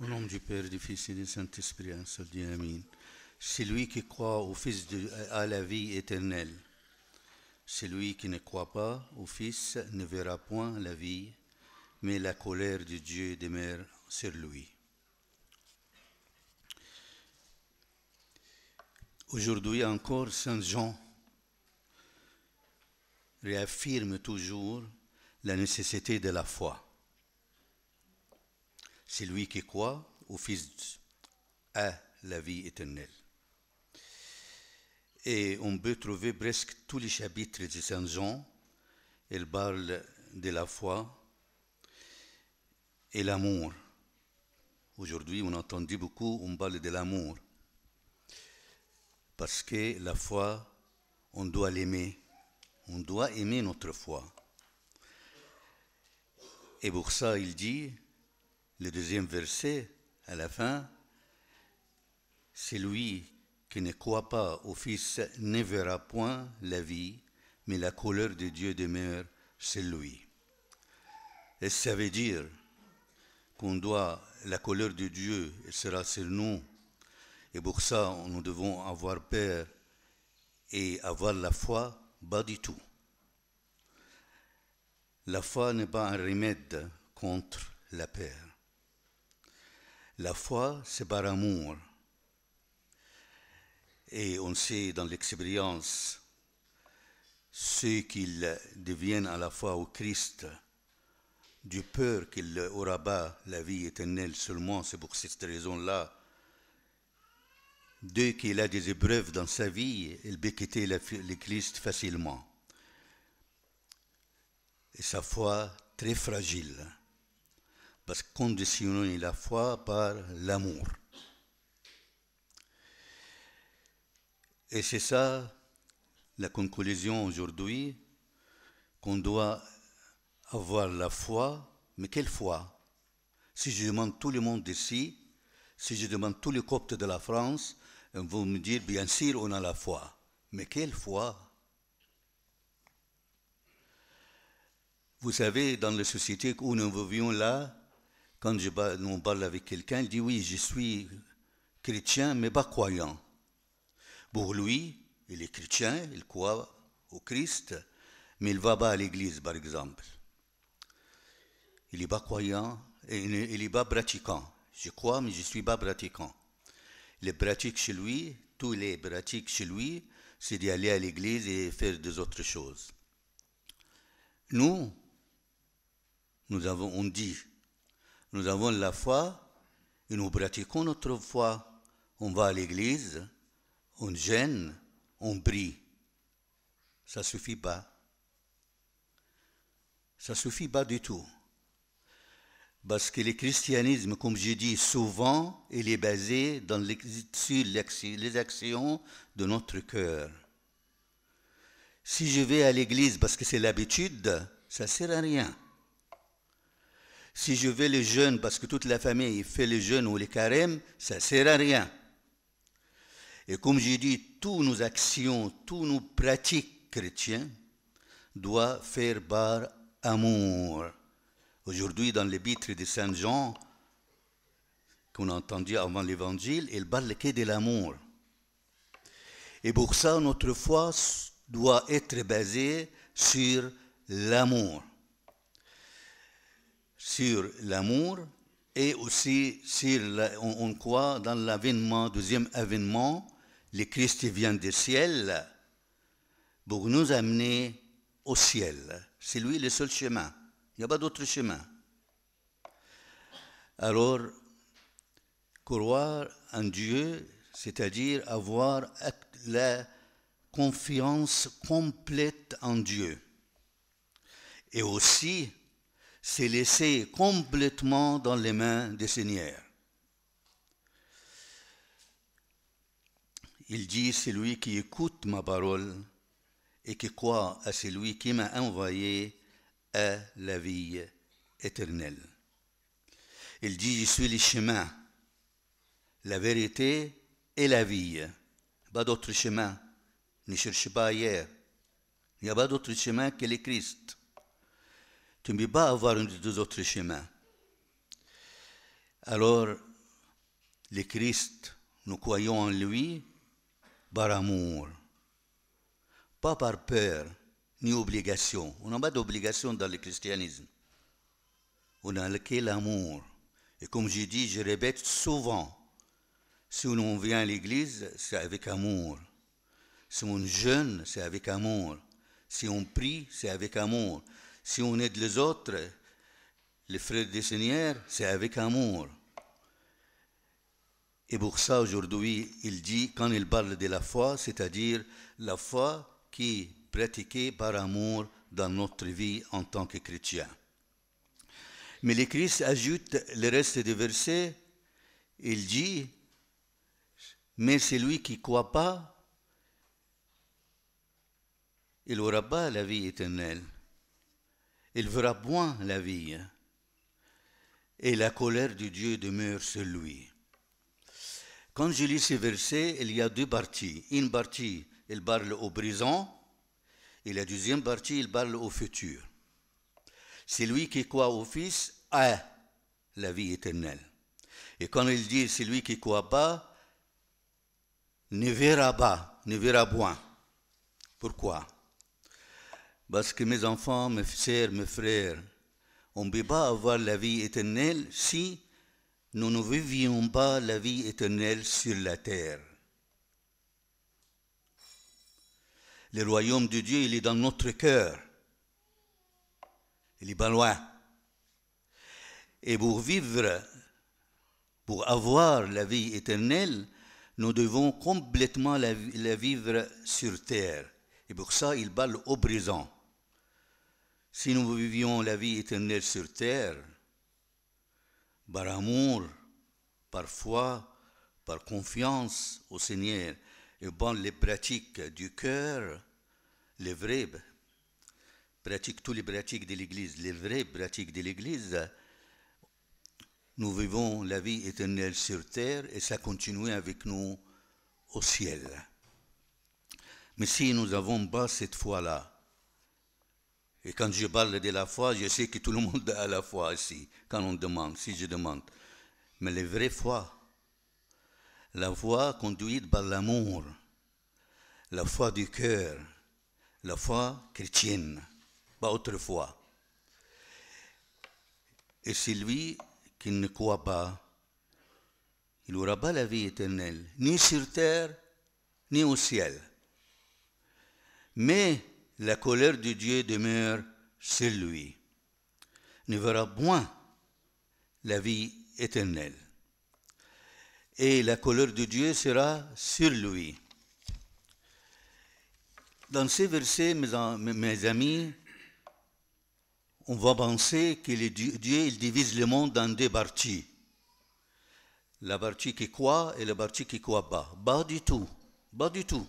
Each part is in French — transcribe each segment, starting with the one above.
Au nom du Père, du Fils et du Saint-Esprit, un seul Dieu, Amen. Celui qui croit au Fils a la vie éternelle. Celui qui ne croit pas au Fils ne verra point la vie, mais la colère de Dieu demeure sur lui. Aujourd'hui encore, Saint Jean réaffirme toujours la nécessité de la foi. Celui qui croit au Fils a la vie éternelle. Et on peut trouver presque tous les chapitres de Saint Jean, il parle de la foi et l'amour. Aujourd'hui, on a entendu beaucoup, on parle de l'amour. Parce que la foi, on doit l'aimer. On doit aimer notre foi. Et pour ça, il dit, le deuxième verset, à la fin, celui qui ne croit pas au Fils ne verra point la vie, mais la colère de Dieu demeure sur lui. Et ça veut dire qu'on doit, la colère de Dieu sera sur nous, et pour ça, nous devons avoir peur et avoir la foi, pas du tout. La foi n'est pas un remède contre la peur. La foi, c'est par amour. Et on sait dans l'expérience, ceux qui deviennent à la foi au Christ, du peur qu'il aura pas la vie éternelle seulement, c'est pour cette raison-là, dès qu'il a des épreuves dans sa vie, il peut quitter le Christ facilement. Et sa foi très fragile, parce que conditionner la foi par l'amour. Et c'est ça la conclusion aujourd'hui, qu'on doit avoir la foi, mais quelle foi? Si je demande tout le monde ici, si je demande tous les coptes de la France, ils vont me dire, bien sûr, on a la foi. Mais quelle foi? Vous savez, dans la société où nous vivions là, quand on parle avec quelqu'un, il dit, oui, je suis chrétien, mais pas croyant. Pour lui, il est chrétien, il croit au Christ, mais il ne va pas à l'église, par exemple. Il n'est pas croyant, et il n'est pas pratiquant. Je crois, mais je ne suis pas pratiquant. Les pratiques chez lui, tous les pratiques chez lui, c'est d'y aller à l'église et faire des autres choses. Nous avons la foi et nous pratiquons notre foi. On va à l'église, on gêne, on prie. Ça ne suffit pas. Ça ne suffit pas du tout. Parce que le christianisme, comme je dis souvent, il est basé sur les actions de notre cœur. Si je vais à l'église parce que c'est l'habitude, ça ne sert à rien. Si je vais le jeûne parce que toute la famille fait le jeûne ou le carême, ça ne sert à rien. Et comme je dis, toutes nos actions, tous nos pratiques chrétiennes doivent faire par amour. Aujourd'hui, dans l'épître de Saint Jean, qu'on a entendu avant l'évangile, il parle que de l'amour. Et pour ça, notre foi doit être basée sur l'amour. Sur l'amour et aussi sur, on croit dans l'avènement, deuxième avènement, le Christ vient du ciel pour nous amener au ciel. C'est lui le seul chemin. Il n'y a pas d'autre chemin. Alors, croire en Dieu, c'est-à-dire avoir la confiance complète en Dieu. Et aussi, c'est laissé complètement dans les mains du Seigneur. Il dit, celui qui écoute ma parole et qui croit à celui qui m'a envoyé a la vie éternelle. Il dit, je suis le chemin, la vérité et la vie. Pas d'autre chemin. Ne cherchez pas ailleurs. Il n'y a pas d'autre chemin que le Christ. Tu ne peux pas avoir deux autres chemins. Alors, le Christ, nous croyons en lui par amour, pas par peur ni obligation. On n'a pas d'obligation dans le christianisme. On a que l'amour. Et comme je dis, je répète souvent, si on vient à l'église, c'est avec amour. Si on jeûne, c'est avec amour. Si on prie, c'est avec amour. Si on aide les autres, les frères du Seigneur, c'est avec amour. Et pour ça, aujourd'hui, il dit, quand il parle de la foi, c'est-à-dire la foi qui est pratiquée par amour dans notre vie en tant que chrétien. Mais le Christ ajoute le reste des versets, il dit, mais celui qui ne croit pas, il n'aura pas la vie éternelle. Il verra point la vie. Et la colère de Dieu demeure sur lui. Quand je lis ces versets, il y a deux parties. Une partie, il parle au présent, et la deuxième partie, il parle au futur. Celui qui croit au Fils a la vie éternelle. Et quand il dit celui qui ne croit pas, ne verra pas, ne verra point. Pourquoi? Parce que mes enfants, mes sœurs, mes frères, on ne peut pas avoir la vie éternelle si nous ne vivions pas la vie éternelle sur la terre. Le royaume de Dieu, il est dans notre cœur. Il n'est pas loin. Et pour vivre, pour avoir la vie éternelle, nous devons complètement la vivre sur terre. Et pour ça, il parle au présent. Si nous vivions la vie éternelle sur terre, par amour, par foi, par confiance au Seigneur, et par les pratiques du cœur, les vraies pratiques, toutes les pratiques de l'Église, les vraies pratiques de l'Église, nous vivons la vie éternelle sur terre et ça continue avec nous au ciel. Mais si nous n'avons pas cette foi-là, et quand je parle de la foi, je sais que tout le monde a la foi ici, quand on demande, si je demande. Mais la vraie foi, la foi conduite par l'amour, la foi du cœur, la foi chrétienne, pas autre foi. Et celui qui ne croit pas, il n'aura pas la vie éternelle, ni sur terre, ni au ciel. Mais la colère de Dieu demeure sur lui. Ne verra point la vie éternelle. Et la colère de Dieu sera sur lui. Dans ces versets, mes amis, on va penser que Dieu il divise le monde en deux parties. La partie qui croit et la partie qui ne croit pas. Pas du tout. Pas du tout.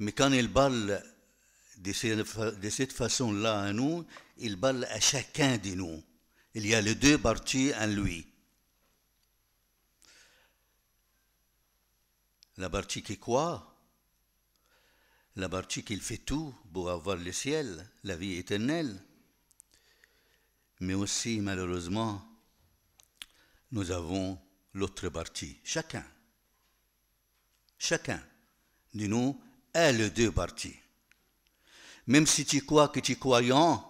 Mais quand il parle de cette façon-là à nous, il parle à chacun de nous. Il y a les deux parties en lui. La partie qui croit, la partie qu'il fait tout pour avoir le ciel, la vie éternelle. Mais aussi, malheureusement, nous avons l'autre partie. Chacun de nous a les deux parties. Même si tu crois que tu es croyant,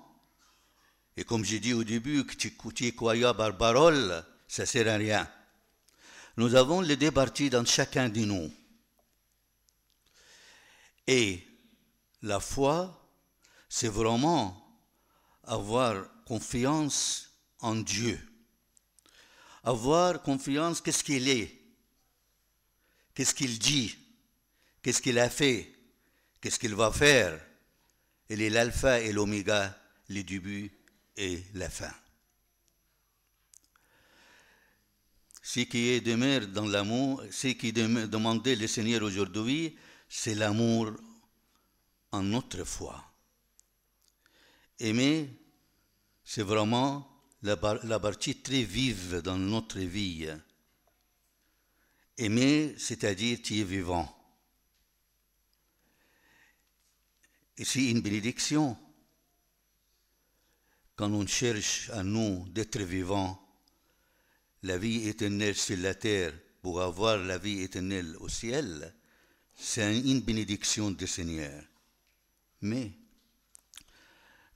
et comme j'ai dit au début, que tu es croyant par parole, ça ne sert à rien. Nous avons les deux parties dans chacun de nous. Et la foi, c'est vraiment avoir confiance en Dieu. Avoir confiance, qu'est-ce qu'il est, qu'est-ce qu'il dit, qu'est-ce qu'il a fait, qu'est-ce qu'il va faire, Elle est l'alpha et l'oméga, le début et la fin. Ce qui est demeure dans l'amour, ce qui demandait le Seigneur aujourd'hui, c'est l'amour en notre foi. Aimer, c'est vraiment la partie très vive dans notre vie. Aimer, c'est-à-dire tu es vivant. Et c'est une bénédiction. Quand on cherche à nous d'être vivants, la vie éternelle sur la terre, pour avoir la vie éternelle au ciel, c'est une bénédiction du Seigneur. Mais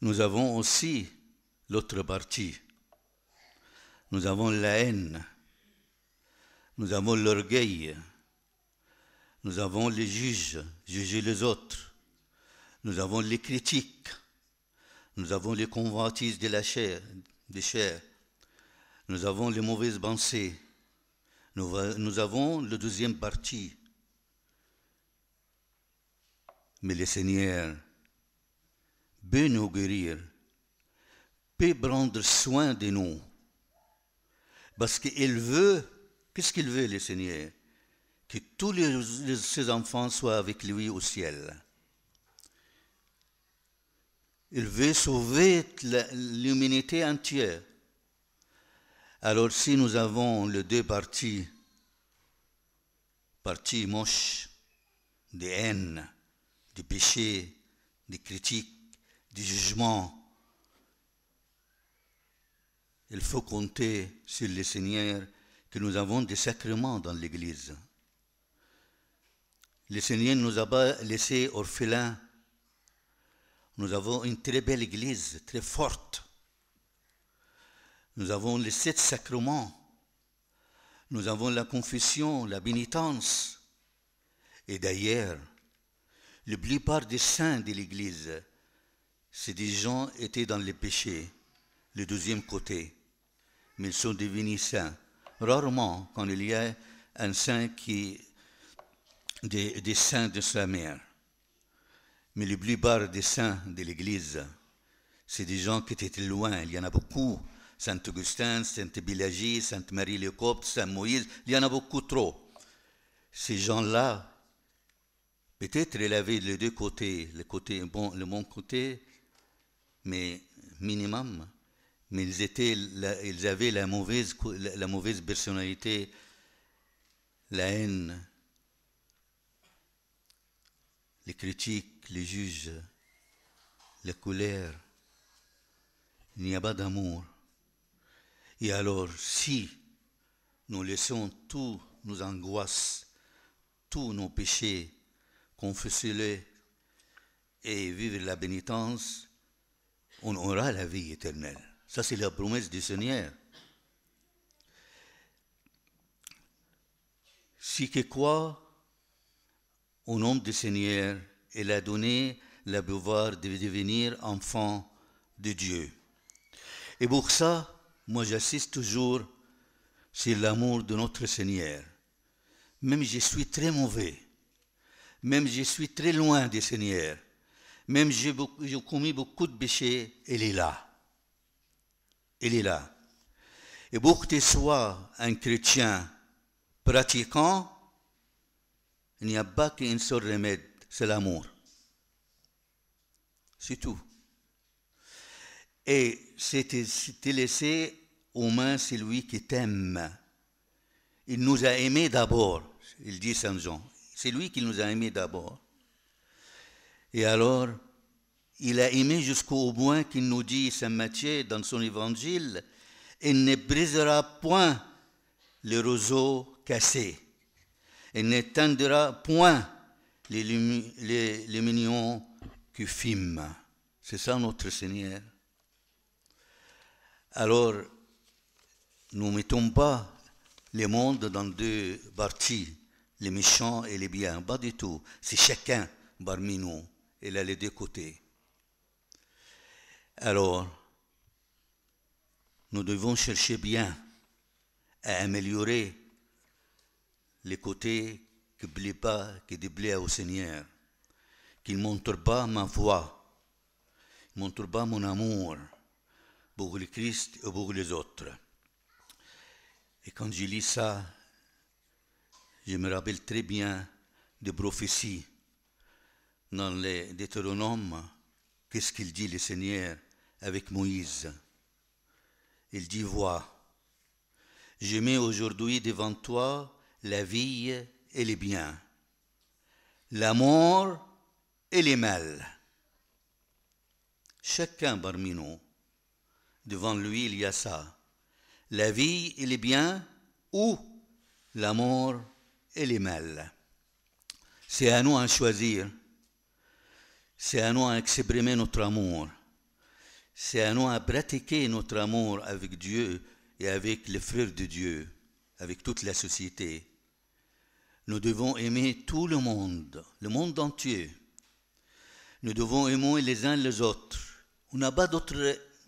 nous avons aussi l'autre partie. Nous avons la haine, nous avons l'orgueil, nous avons les juges, juger les autres, nous avons les critiques, nous avons les convoitises de la chair, des chairs, nous avons les mauvaises pensées, nous avons la deuxième partie. Mais le Seigneur peut nous guérir, peut prendre soin de nous. Parce qu'il veut, qu'est-ce qu'il veut le Seigneur? Que tous ses enfants soient avec lui au ciel. Il veut sauver l'humanité entière. Alors si nous avons les deux parties moches, de haine, de péché, de critique, de jugement, il faut compter sur le Seigneur que nous avons des sacrements dans l'Église. Le Seigneur ne nous a pas laissés orphelins. Nous avons une très belle Église, très forte. Nous avons les 7 sacrements. Nous avons la confession, la pénitence. Et d'ailleurs, la plupart des saints de l'Église, c'est des gens qui étaient dans les péchés, le deuxième côté. Mais ils sont devenus saints. Rarement, quand il y a un saint qui des saints de sa mère. Mais la plupart des saints de l'Église, c'est des gens qui étaient loin. Il y en a beaucoup. Saint Augustin, Sainte Pélagie, Sainte Marie le Copte, Saint Moïse, il y en a beaucoup trop. Ces gens-là, peut-être ils avaient les deux côtés, le bon côté, mais minimum. Mais ils avaient la mauvaise personnalité, la haine, les critiques, les juges, la colère. Il n'y a pas d'amour. Et alors, si nous laissons tous nos angoisses, tous nos péchés, confesser-les et vivre la pénitence, on aura la vie éternelle. Ça, c'est la promesse du Seigneur. Si que quoi, au nom du Seigneur, il a donné le pouvoir de devenir enfant de Dieu. Et pour ça, moi j'assiste toujours sur l'amour de notre Seigneur. Même je suis très mauvais, même je suis très loin du Seigneur, même j'ai commis beaucoup de péchés, il est là. Il est là. Et pour que tu sois un chrétien pratiquant, il n'y a pas qu'un seul remède, c'est l'amour. C'est tout. Et c'est te laisser aux mains celui qui t'aime. Il nous a aimés d'abord, il dit Saint Jean. C'est lui qui nous a aimés d'abord. Et alors, il a aimé jusqu'au point qu'il nous dit, Saint Matthieu, dans son évangile, il ne brisera point le roseau cassé. Il n'éteindra point les lumières qui fument. C'est ça notre Seigneur. Alors, nous ne mettons pas le monde dans deux parties, les méchants et les biens. Pas du tout. C'est chacun parmi nous. Il a les deux côtés. Alors, nous devons chercher bien à améliorer les côtés qui ne plaisent pas, qui déplaisent au Seigneur, qui ne montrent pas ma foi. montre pas mon amour pour le Christ et pour les autres. Et quand je lis ça, je me rappelle très bien des prophéties dans les Deutéronomes. Qu'est-ce qu'il dit le Seigneur avec Moïse? Il dit, vois, je mets aujourd'hui devant toi la vie et les biens, la mort et les mal. Chacun parmi nous, devant lui, il y a ça. La vie et les biens ou la mort et les mal. C'est à nous à choisir. C'est à nous à exprimer notre amour. C'est à nous à pratiquer notre amour avec Dieu et avec les frères de Dieu, avec toute la société. Nous devons aimer tout le monde entier. Nous devons aimer les uns les autres. On n'a pas d'autre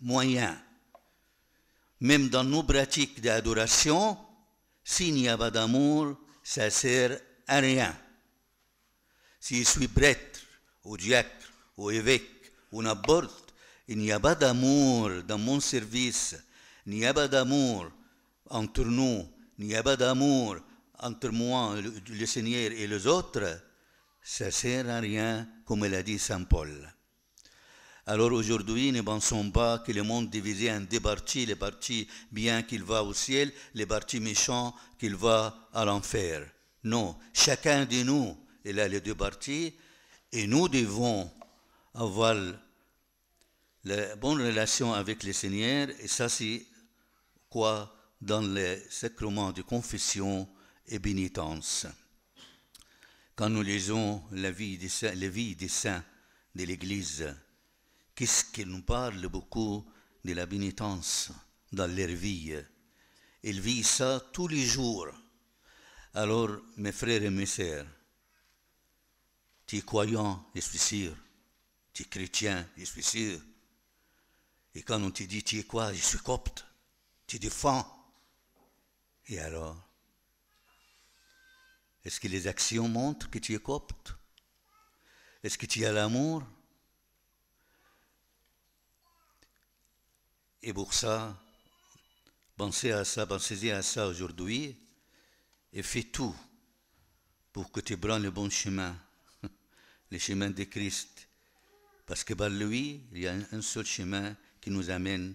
moyen. Même dans nos pratiques d'adoration, s'il n'y a pas d'amour, ça ne sert à rien. Si je suis prêtre, ou diacre, ou évêque, ou n'importe, il n'y a pas d'amour dans mon service, il n'y a pas d'amour entre nous, il n'y a pas d'amour entre moi, le Seigneur et les autres, ça ne sert à rien, comme l'a dit Saint Paul. Alors aujourd'hui, ne pensons pas que le monde est divisé en deux parties, les parties bien qu'il va au ciel, les parties méchants qu'il va à l'enfer. Non, chacun de nous, il a les deux parties, et nous devons avoir la bonne relation avec le Seigneur, et ça c'est quoi dans les sacrements de confession et pénitence. Quand nous lisons la vie des saints de l'Église, qu'est-ce qui nous parle beaucoup de la pénitence dans leur vie? Ils vivent ça tous les jours. Alors, mes frères et mes sœurs, tu es croyant, je suis sûr. Tu es chrétien, je suis sûr. Et quand on te dit, tu es quoi? Je suis copte. Tu défends. Et alors? Est-ce que les actions montrent que tu es copte? Est-ce que tu as l'amour? Et pour ça, pensez à ça aujourd'hui et fais tout pour que tu prennes le bon chemin, le chemin de Christ. Parce que par lui, il y a un seul chemin qui nous amène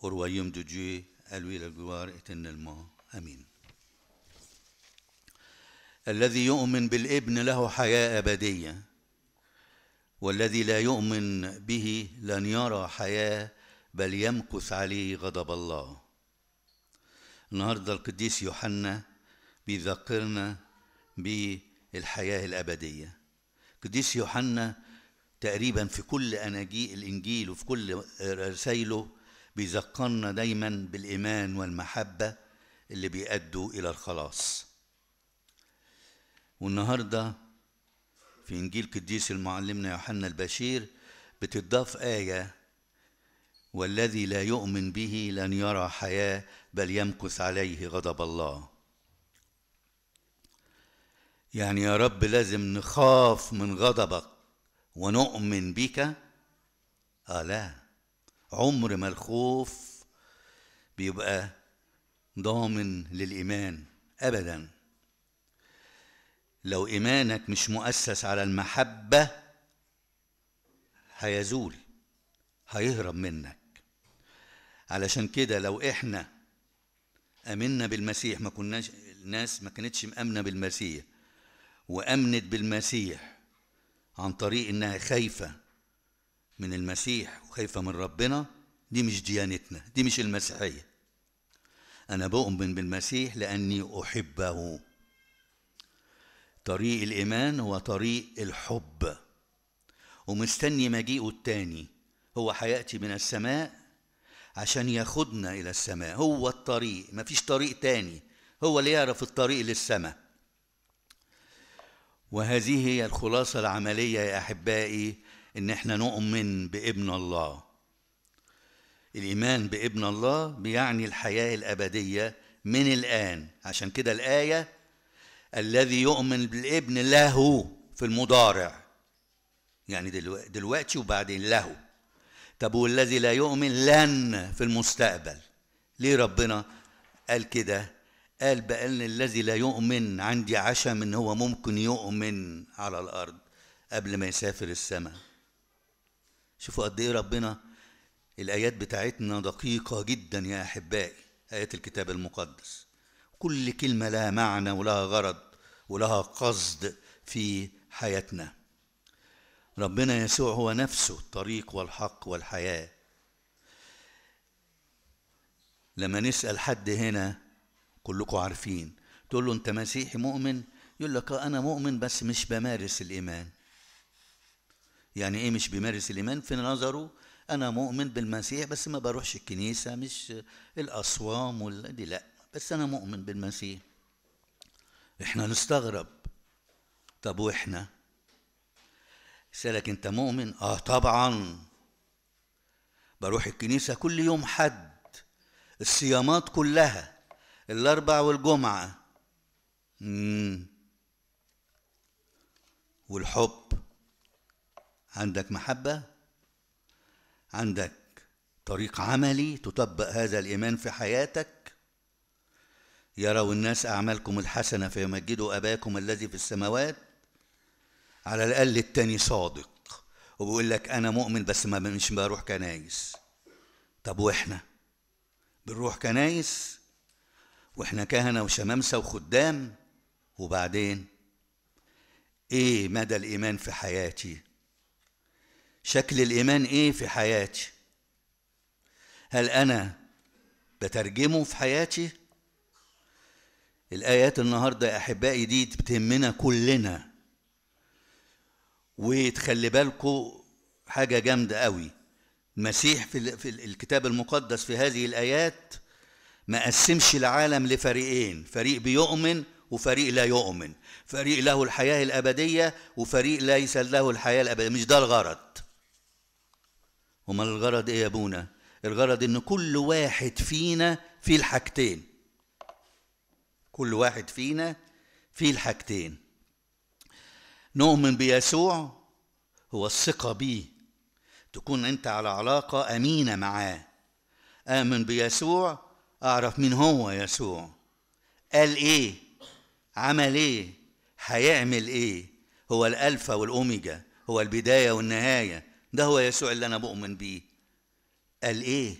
au royaume de Dieu, à lui la gloire éternellement. Amen. الذي يؤمن بالابن له حياة أبدية والذي لا يؤمن به لن يرى حياة بل يمكث عليه غضب الله. النهارده القديس يوحنا بيذكرنا بالحياة الأبدية. القديس يوحنا تقريبا في كل أناجيل الإنجيل وفي كل رسائله بيذكرنا دايما بالإيمان والمحبة اللي بيؤدوا إلى الخلاص. والنهارده في إنجيل قديس المعلمنا يوحنا البشير بتضاف آية والذي لا يؤمن به لن يرى حياة بل يمكث عليه غضب الله. يعني يا رب لازم نخاف من غضبك ونؤمن بك؟ لا، عمر ما الخوف بيبقى ضامن للإيمان أبدا. لو إيمانك مش مؤسس على المحبة هيزول، هيهرب منك. علشان كده لو احنا امنا بالمسيح، الناس ما كانتش مأمنة بالمسيح وأمنت بالمسيح عن طريق انها خايفة من المسيح وخايفة من ربنا، دي مش ديانتنا، دي مش المسيحية. انا بؤمن بالمسيح لاني احبه. طريق الايمان هو طريق الحب، ومستني مجيئه التاني. هو هيأتي من السماء عشان ياخدنا إلى السماء. هو الطريق، مفيش طريق تاني. هو اللي يعرف الطريق للسماء. وهذه هي الخلاصة العملية يا أحبائي، إن احنا نؤمن بابن الله. الإيمان بابن الله بيعني الحياة الأبدية من الآن. عشان كده الآية الذي يؤمن بالابن له في المضارع، يعني دلوقتي وبعدين له. طب والذي لا يؤمن لن في المستقبل. ليه ربنا قال كده؟ قال بأن الذي لا يؤمن عندي عشم ان هو ممكن يؤمن على الارض قبل ما يسافر السماء. شوفوا قد ايه ربنا، الايات بتاعتنا دقيقة جدا يا احبائي، ايات الكتاب المقدس كل كلمة لها معنى ولها غرض ولها قصد في حياتنا. ربنا يسوع هو نفسه الطريق والحق والحياة. لما نسأل حد هنا كلكم عارفين، تقول له انت مسيحي مؤمن؟ يقول لك انا مؤمن بس مش بمارس الايمان. يعني ايه مش بيمارس الايمان؟ في نظره انا مؤمن بالمسيح بس ما بروحش الكنيسة، مش الاصوام دي لا، بس انا مؤمن بالمسيح. احنا نستغرب، طب واحنا؟ يسألك انت مؤمن؟ اه طبعا، بروح الكنيسة كل يوم حد، الصيامات كلها، الاربع والجمعة. والحب، عندك محبة؟ عندك طريق عملي تطبق هذا الإيمان في حياتك؟ يروا الناس أعمالكم الحسنة فيمجدوا أباكم الذي في السماوات. على الأقل التاني صادق وبيقول لك أنا مؤمن بس مش بروح كنايس. طب وإحنا بنروح كنايس وإحنا كهنة وشمامسة وخدام؟ وبعدين إيه مدى الإيمان في حياتي؟ شكل الإيمان إيه في حياتي؟ هل أنا بترجمه في حياتي؟ الآيات النهاردة يا أحبائي دي بتهمنا كلنا. وتخلي بالكم حاجة جامدة قوي، المسيح في الكتاب المقدس في هذه الآيات ما قسمش العالم لفريقين، فريق بيؤمن وفريق لا يؤمن، فريق له الحياة الأبدية وفريق ليس له الحياة الأبدية. مش ده الغرض. امال الغرض ايه يا ابونا؟ الغرض ان كل واحد فينا فيه الحاجتين. كل واحد فينا فيه الحاجتين. نؤمن بيسوع، هو الثقة بيه، تكون انت على علاقة امينة معاه. امن بيسوع، اعرف مين هو يسوع، قال ايه، عمل ايه، هيعمل ايه، هو الالفا والاوميجا، هو البداية والنهاية. ده هو يسوع اللي انا بؤمن بيه. قال ايه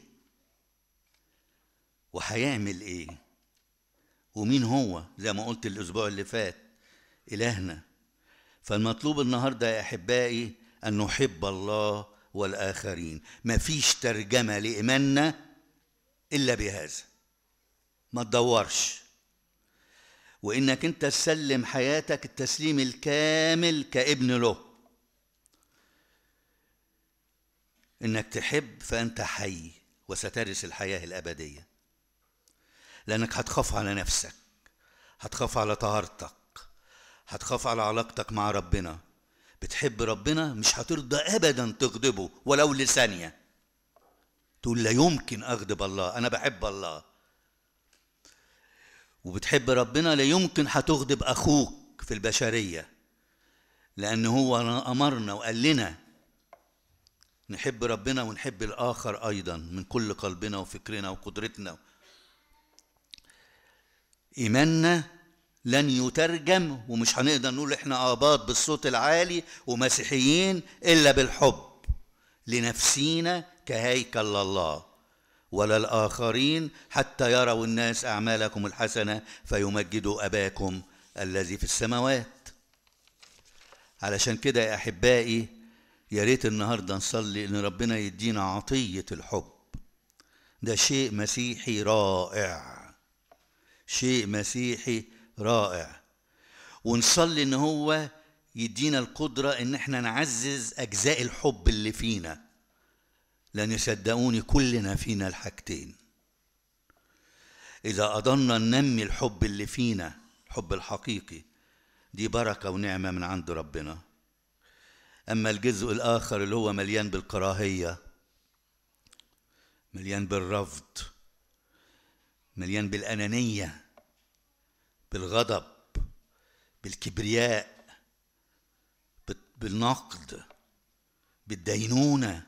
وهيعمل ايه ومين هو، زي ما قلت الاسبوع اللي فات، الهنا. فالمطلوب النهارده يا احبائي ان نحب الله والاخرين. مفيش ترجمه لايماننا الا بهذا، ما تدورش. وانك انت تسلم حياتك التسليم الكامل كابن له. انك تحب فانت حي وسترث الحياه الابديه، لانك هتخاف على نفسك، هتخاف على طهارتك، هتخاف على علاقتك مع ربنا. بتحب ربنا مش هترضى ابدا تغضبه ولو لثانيه. تقول لا يمكن اغضب الله، انا بحب الله. وبتحب ربنا لا يمكن هتغضب اخوك في البشريه، لان هو امرنا وقال لنا نحب ربنا ونحب الاخر ايضا من كل قلبنا وفكرنا وقدرتنا. ايماننا لن يترجم، ومش هنقدر نقول احنا آباط بالصوت العالي ومسيحيين الا بالحب لنفسينا كهيكل الله وللآخرين، حتى يروا الناس أعمالكم الحسنة فيمجدوا أباكم الذي في السماوات. علشان كده يا أحبائي يا ريت النهارده نصلي ان ربنا يدينا عطية الحب. ده شيء مسيحي رائع، شيء مسيحي رائع. ونصلي ان هو يدينا القدرة ان احنا نعزز اجزاء الحب اللي فينا، لان صدقوني كلنا فينا الحاجتين. اذا قدرنا ننمي الحب اللي فينا، الحب الحقيقي، دي بركة ونعمة من عند ربنا. اما الجزء الاخر اللي هو مليان بالكراهية، مليان بالرفض، مليان بالأنانية، بالغضب، بالكبرياء، بالنقد، بالدينونة،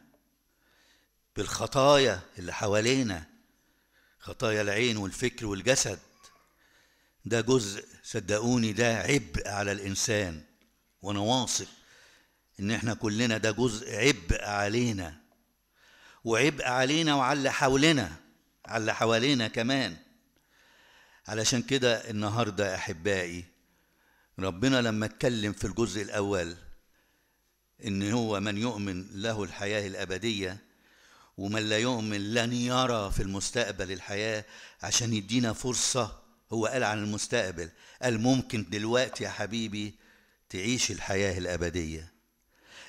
بالخطايا اللي حوالينا، خطايا العين والفكر والجسد. ده جزء، صدقوني ده عبء على الإنسان، وأنا واثق إن إحنا كلنا ده جزء عبء علينا، وعبء علينا وعلى اللي حوالينا، على اللي حوالينا كمان. علشان كده النهاردة أحبائي، ربنا لما اتكلم في الجزء الأول إن هو من يؤمن له الحياة الأبدية، ومن لا يؤمن لن يرى في المستقبل الحياة، عشان يدينا فرصة. هو قال عن المستقبل، قال ممكن دلوقتي يا حبيبي تعيش الحياة الأبدية،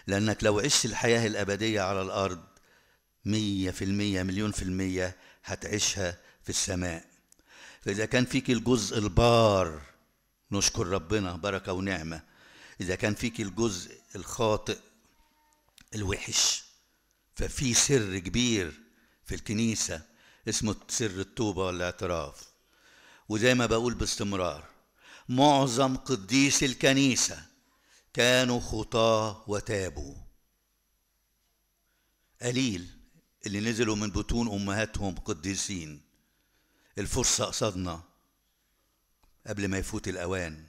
لأنك لو عشت الحياة الأبدية على الأرض 100%، مليون في المية هتعيشها في السماء. فإذا كان فيك الجزء البار نشكر ربنا، بركة ونعمة. إذا كان فيك الجزء الخاطئ الوحش، ففي سر كبير في الكنيسة اسمه سر التوبة والاعتراف. وزي ما بقول باستمرار، معظم قديس الكنيسة كانوا خطاة وتابوا، قليل اللي نزلوا من بطون أمهاتهم قديسين. الفرصة قصدنا قبل ما يفوت الأوان،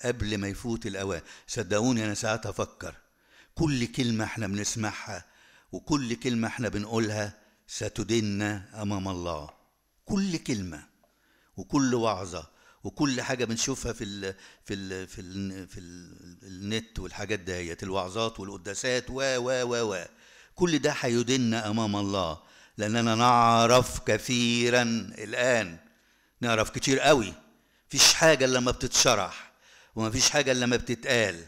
قبل ما يفوت الأوان. صدقوني أنا ساعات أفكر كل كلمة احنا بنسمعها وكل كلمة احنا بنقولها ستدنا أمام الله. كل كلمة وكل وعظة وكل حاجة بنشوفها في النت والحاجات ديت، الوعظات والقداسات و كل ده هيدنا أمام الله، لأننا نعرف كثيرا الآن، نعرف كتير قوي. مفيش حاجة إلا لما بتتشرح، ومفيش حاجة إلا لما بتتقال.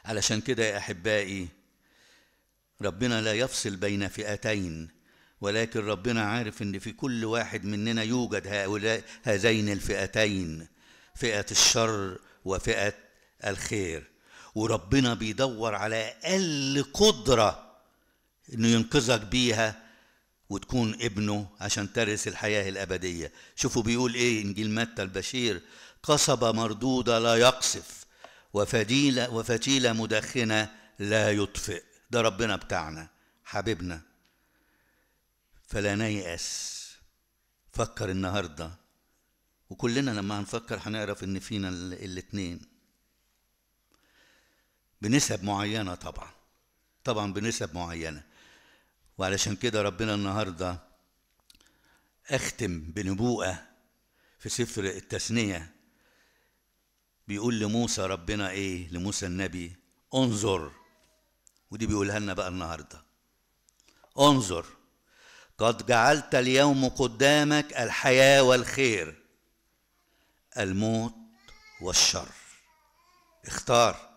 علشان كده يا أحبائي، ربنا لا يفصل بين فئتين، ولكن ربنا عارف ان في كل واحد مننا يوجد هذين الفئتين، فئة الشر وفئة الخير. وربنا بيدور على أقل قدرة انه ينقذك بيها وتكون ابنه عشان ترث الحياة الأبدية. شوفوا بيقول ايه انجيل متى البشير: قصبة مردودة لا يقصف، وفتيلة مدخنة لا يطفئ. ده ربنا بتاعنا حبيبنا. فلا نيأس. فكر النهاردة، وكلنا لما هنفكر هنعرف ان فينا الاتنين بنسب معينة، طبعا بنسب معينة. وعلشان كده ربنا النهاردة اختم بنبوءة في سفر التثنية. بيقول لموسى ربنا ايه، لموسى النبي: انظر. ودي بيقولها لنا بقى النهاردة: انظر، قد جعلت اليوم قدامك الحياة والخير، الموت والشر. اختار.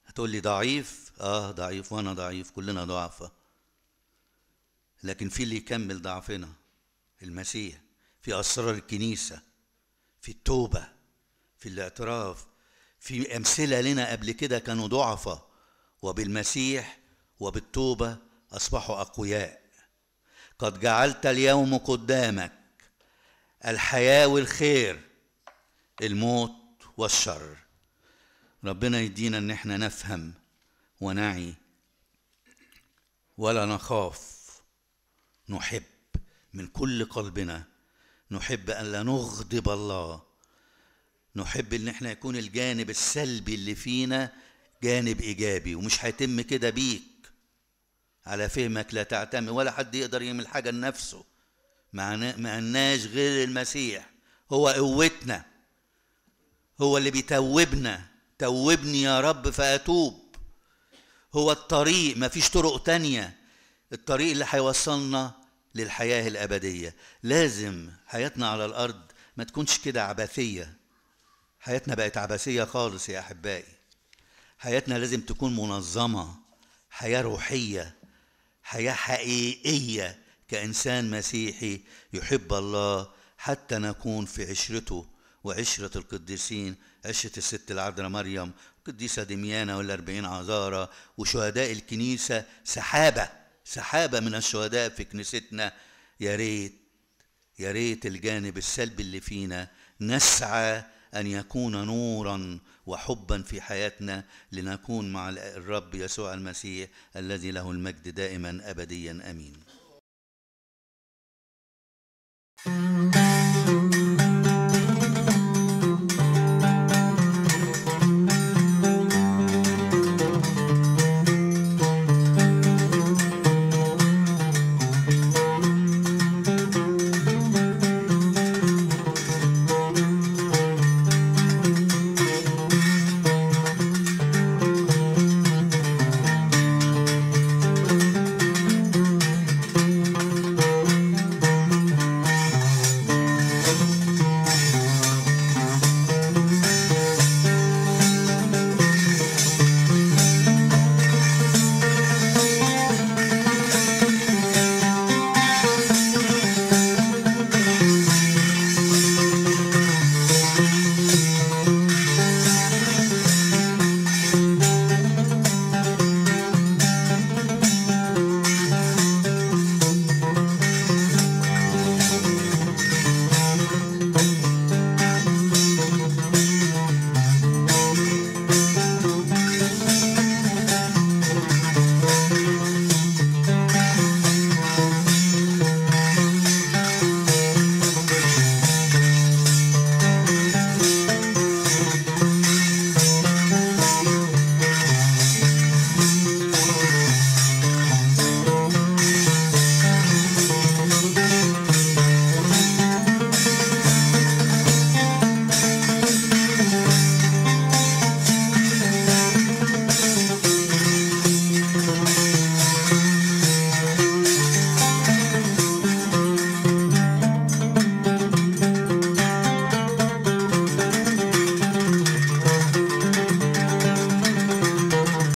هتقول لي ضعيف، ضعيف، وانا ضعيف، كلنا ضعفة، لكن في اللي يكمل ضعفنا، المسيح. في أسرار الكنيسة، في التوبة، في الاعتراف، في أمثلة لنا قبل كده كانوا ضعفة، وبالمسيح وبالتوبة أصبحوا أقوياء. قد جعلت اليوم قدامك الحياة والخير، الموت والشر. ربنا يدينا ان احنا نفهم ونعي ولا نخاف، نحب من كل قلبنا، نحب أن لا نغضب الله، نحب ان احنا يكون الجانب السلبي اللي فينا جانب ايجابي. ومش هيتم كده بيك، على فهمك لا تعتمد، ولا حد يقدر يعمل حاجة لنفسه. ما عندناش غير المسيح، هو قوتنا، هو اللي بيتوبنا. توبني يا رب فأتوب. هو الطريق، ما فيش طرق تانية. الطريق اللي هيوصلنا للحياة الأبدية. لازم حياتنا على الأرض ما تكونش كده عبثية. حياتنا بقت عبثية خالص يا أحبائي. حياتنا لازم تكون منظمة، حياة روحية، حياة حقيقية، كإنسان مسيحي يحب الله، حتى نكون في عشرته وعشرة القديسين، عشرة الست العذراء مريم، قديسة دميانة وال40 عذارى، وشهداء الكنيسة. سحابة من الشهداء في كنيستنا. يا ريت الجانب السلبي اللي فينا نسعى أن يكون نورا وحبا في حياتنا لنكون مع الرب يسوع المسيح الذي له المجد دائما أبديا. آمين.